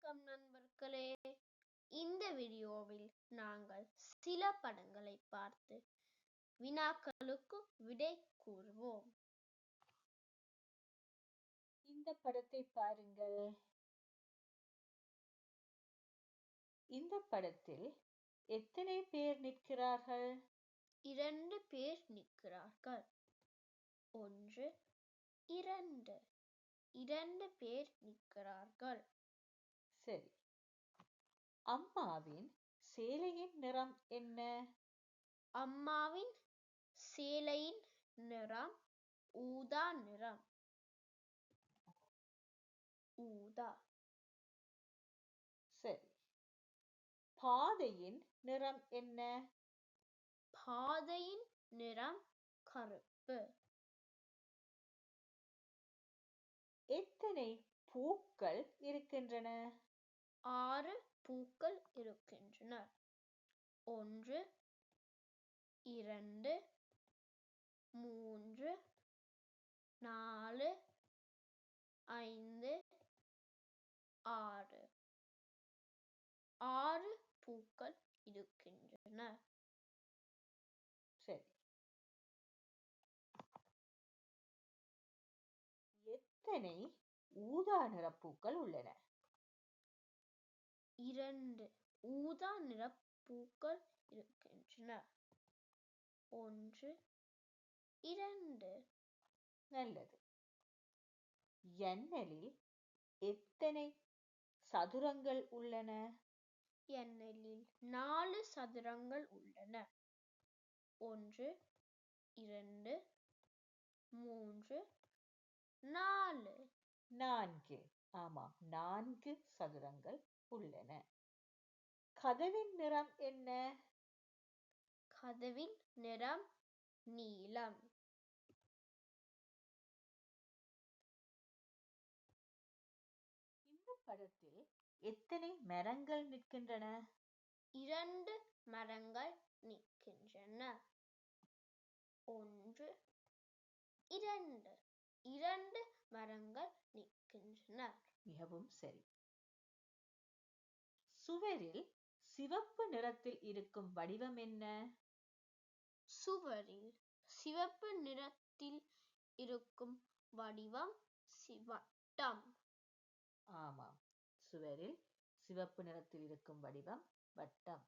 வணக்கம் நண்பர்களே. இந்த வீடியோவில் நாங்கள் சில படங்களை பார்த்து வினாக்களுக்கு விடை கூறுவோம். இந்த படத்தை பாருங்கள். இந்த படத்தில் எத்தனை பேர் நிற்கிறார்கள்? 2 பேர் நிற்கிறார்கள். 1 2 2 பேர் நிற்கிறார்கள். சரி. அம்மாவின் சேலையின் நிறம் என்ன? அம்மாவின் சேலையின் நிறம் ஊதா நிறம். ஊதா. சரி. பாதையின் நிறம் என்ன? பாதையின் நிறம் கருப்பு. எத்தனை பூக்கள் இருக்கின்றன? 6 பூக்கள் இருக்கின்றன. 1 2 3 4 5 6 6 பூக்கள் இருக்கின்றன. சரி. எத்தனை ஊதா நிற பூக்கள் உள்ளன? 2 ஊதா நிற பூக்கள் இருக்கின்றன. 1 2. நல்லது. ஜன்னலில் எத்தனை சதுரங்கள் உள்ளன? ஜன்னலில் 4 சதுரங்கள் உள்ளன. 1 2 3 4. 4. ஆமாம், 4 சதுரங்கள் உள்ளன. கதவின் நிறம் என்ன? கதவின் நிறம் நீலம். இந்த படத்தில் எத்தனை மரங்கள் நிற்கின்றன? 2 மரங்கள் நிற்கின்றன. 1 2 2 மரங்கள் நிற்கின்றன. மிகவும் சரி. சுவரில் சிவப்பு நிறத்தில் இருக்கும் வடிவம் என்ன? சுவரில் சிவப்பு நிறத்தில் இருக்கும் வடிவம் வட்டம். ஆமாம், சுவரில் சிவப்பு நிறத்தில் இருக்கும் வடிவம் வட்டம்.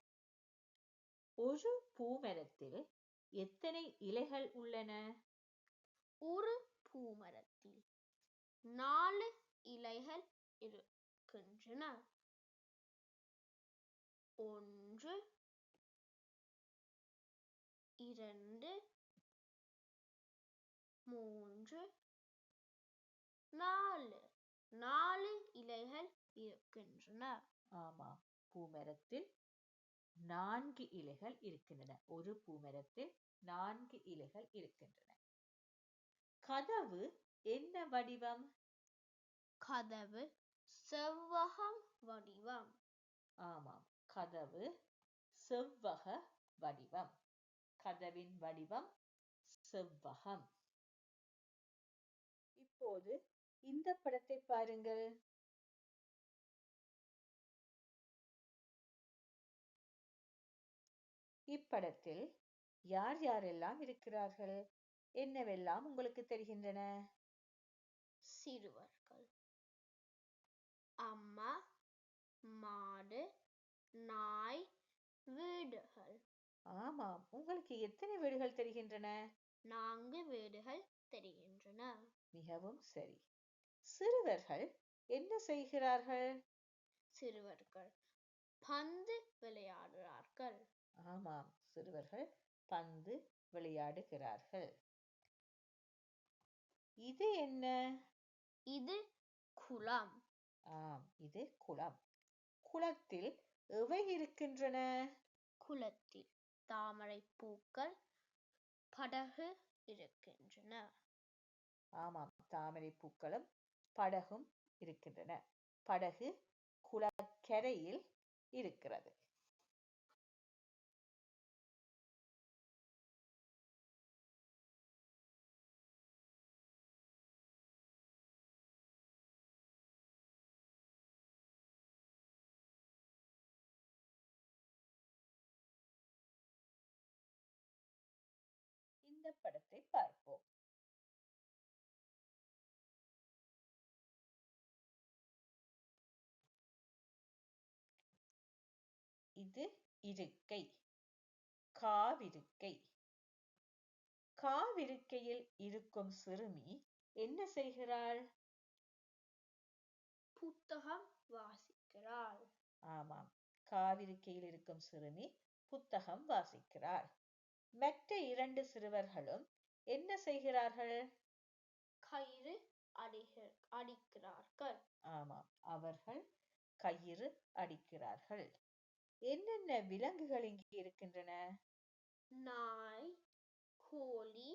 ஒரு பூமரத்தில் எத்தனை இலைகள் உள்ளன? ஒரு பூமரத்தில் 4 இலைகள் இருக்கின்றன. 1 2 3 4. 4 இலைகள் இருக்கின்றன. ஆமாம், பூமரத்தில் 4 இலைகள் இருக்கின்றன. ஒரு பூமரத்தில் 4 இலைகள் இருக்கின்றன. கதவு என்ன வடிவம்? கதவு செவ்வகம் வடிவம். ஆமாம், கதவு செவ்வக வடிவம். கதவின் வடிவம் செவ்வகம். இப்போது இந்த படத்தை பாருங்கள். இப்படத்தில் யார் யாரெல்லாம் இருக்கிறார்கள்? என்னவெல்லாம் உங்களுக்கு தெரிகின்றன? சிறுவர்கள், அம்மா, மாடு, நாய், வீடுகள். ஆமாம், உங்களுக்கு எத்தனை வீடுகள் தெரிகின்றன? 4 வீடுகள் தெரிகின்றன. மிகவும் சரி. சிறுவர்கள் என்ன செய்கிறார்கள்? சிறுவர்கள் பந்து விளையாடுகிறார்கள். ஆமாம், சிறுவர்கள் பந்து விளையாடுகிறார்கள். இது என்ன? இது குளம். ஆம், இது குளம். குளத்தில் எவை இருக்கின்றன? குளத்தில் தாமரை பூக்கள், படகு இருக்கின்றன. ஆமாம், தாமரை பூக்களும் படகும் இருக்கின்றன. படகு குளக்கரையில் இருக்கிறது. படத்தை பார்ப்போம். இது இருக்கை, காவிருக்கை. காவிருக்கையில் இருக்கும் சிறுமி என்ன செய்கிறாள்? புத்தகம் வாசிக்கிறாள். ஆமாம், காவிருக்கையில் இருக்கும் சிறுமி புத்தகம் வாசிக்கிறாள். மற்ற இரண்டு சிறுவர்களும் என்ன செய்கிறார்கள்? கயிறு அடிக்கிறார்கள். ஆமாம், அவர்கள் கயிறு அடிக்கிறார்கள். என்னென்ன விலங்குகள் இங்கே இருக்கின்றன? நாய், கோழி,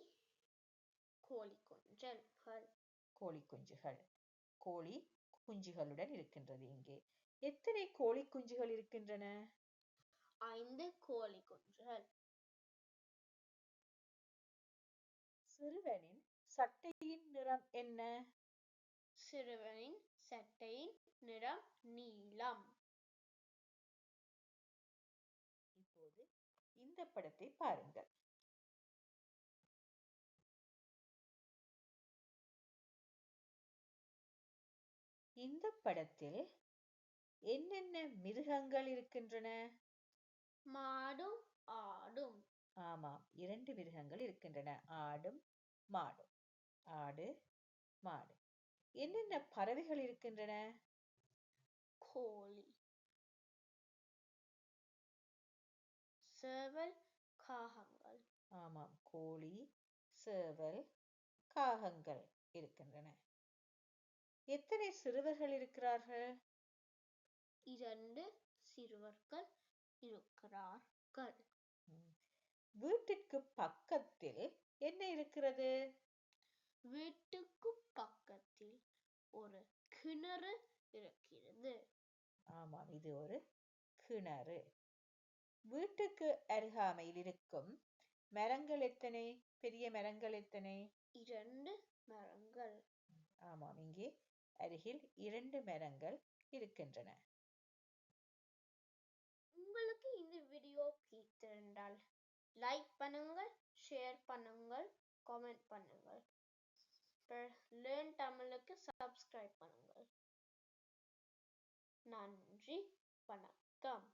கோழி குஞ்சுகள். கோழி குஞ்சுகள். கோழி குஞ்சுகளுடன் இருக்கின்றது. இங்கே எத்தனை கோழி குஞ்சுகள் இருக்கின்றன? 5 கோழி குஞ்சுகள். சிறுவனின் சட்டையின் நிறம் என்ன? சிறுவனின் சட்டையின் நிறம் நீலம். இப்போது இந்த படத்தை பாருங்கள். இந்த படத்தில் என்னென்ன மிருகங்கள் இருக்கின்றன? மாடும் ஆடும். ஆமாம், 2 மிருகங்கள் இருக்கின்றன, ஆடும் மாடும். ஆடு, மாடு. என்னென்ன பறவைகள் இருக்கின்றன? கோழி, சேவல், காகங்கள். ஆமாம், கோழி, சேவல், காகங்கள் இருக்கின்றன. எத்தனை சிறுவர்கள் இருக்கிறார்கள்? 2 சிறுவர்கள் இருக்கிறார்கள். வீட்டிற்கு பக்கத்தில் என்ன இருக்கிறது? வீட்டுக்கு பக்கத்தில் ஒரு கிணறு இருக்கிறது. ஆமாம், இது ஒரு கிணறு. வீட்டுக்கு அருகாமையில் இருக்கும் மரங்கள் எத்தனை? பெரிய மரங்கள் எத்தனை? 2 மரங்கள். ஆமாம், இங்கே அருகில் 2 மரங்கள் இருக்கின்றன. உங்களுக்கு இந்த வீடியோ பிடித்திருந்தால் லைக் பண்ணுங்கள், ஷேர் பண்ணுங்கள், கமெண்ட் பண்ணுங்கள். லேர்ன் தமிழுக்கு சப்ஸ்கிரைப் பண்ணுங்கள். நன்றி, வணக்கம்.